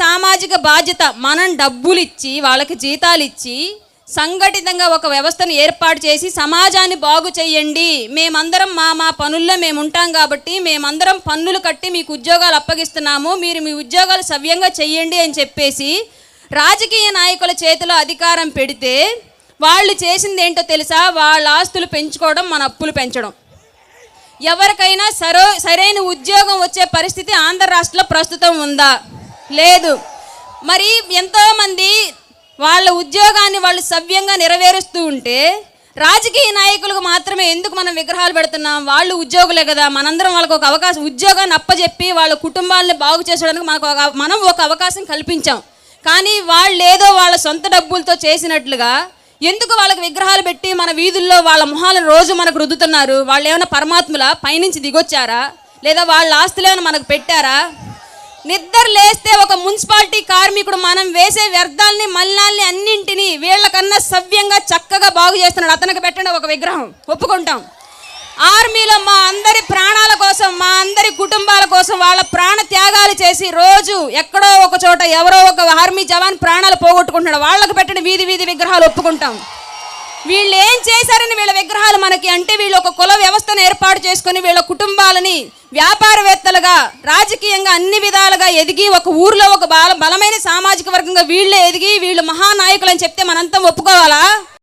సామాజిక బాధ్యత. మనం డబ్బులు ఇచ్చి వాళ్ళకి జీతాలు ఇచ్చి సంఘటితంగా ఒక వ్యవస్థను ఏర్పాటు చేసి సమాజాన్ని బాగు చేయండి, మేమందరం మా పనుల్లో మేము ఉంటాం కాబట్టి మేమందరం పన్నులు కట్టి మీకు ఉద్యోగాలు అప్పగిస్తున్నాము, మీరు మీ ఉద్యోగాలు సవ్యంగా చెయ్యండి అని చెప్పేసి రాజకీయ నాయకుల చేతిలో అధికారం పెడితే వాళ్ళు చేసింది ఏంటో తెలుసా? వాళ్ళ ఆస్తులు పెంచుకోవడం, మన అప్పులు పెంచడం. ఎవరికైనా సరైన ఉద్యోగం వచ్చే పరిస్థితి ఆంధ్ర రాష్ట్రంలో ప్రస్తుతం ఉందా? లేదు. మరి ఎంతోమంది వాళ్ళ ఉద్యోగాన్ని వాళ్ళు సవ్యంగా నెరవేరుస్తూ ఉంటే రాజకీయ నాయకులకు మాత్రమే ఎందుకు మనం విగ్రహాలు పెడుతున్నాం? వాళ్ళు ఉద్యోగులే కదా, మనందరం వాళ్ళకు ఒక అవకాశం, ఉద్యోగాన్ని అప్పచెప్పి వాళ్ళ కుటుంబాలని బాగు చేసడానికి మనం ఒక అవకాశం కల్పించాం. కానీ వాళ్ళు ఏదో వాళ్ళ సొంత డబ్బులతో చేసినట్లుగా ఎందుకు వాళ్ళకి విగ్రహాలు పెట్టి మన వీధుల్లో వాళ్ళ మొహాలను రోజు మనకు రుద్దుతున్నారు? వాళ్ళు ఏమైనా పరమాత్ముల పైనుంచి దిగొచ్చారా? లేదా వాళ్ళ ఆస్తులు ఏమైనా మనకు పెట్టారా? నిద్ర లేస్తే ఒక మున్సిపాలిటీ కార్మికుడు మనం వేసే వ్యర్థాలని మలినాల్ని అన్నింటినీ వీళ్ళకన్నా సవ్యంగా చక్కగా బాగు చేస్తున్నాడు, అతనికి పెట్టండి ఒక విగ్రహం, ఒప్పుకుంటాం. ఆర్మీలో మా అందరి ప్రాణాల కోసం, మా అందరి కుటుంబాల కోసం వాళ్ళ ప్రాణ త్యాగాలు చేసి రోజు ఎక్కడో ఒక చోట ఎవరో ఒక ఆర్మీ జవాన్ ప్రాణాలు పోగొట్టుకుంటున్నాడు, వాళ్ళకు పెట్టిన వీధి విగ్రహాలు ఒప్పుకుంటాం. వీళ్ళు ఏం చేశారని వీళ్ళ విగ్రహాలు మనకి అంటే, వీళ్ళు ఒక కుల వ్యవస్థను ఏర్పాటు చేసుకొని వీళ్ళ కుటుంబాలని వ్యాపారవేత్తలుగా రాజకీయంగా అన్ని విధాలుగా ఎదిగి ఒక ఊర్లో ఒక బలమైన సామాజిక వర్గంగా వీళ్ళే ఎదిగి వీళ్ళు మహానాయకులు అని చెప్తే మనంతా ఒప్పుకోవాలా?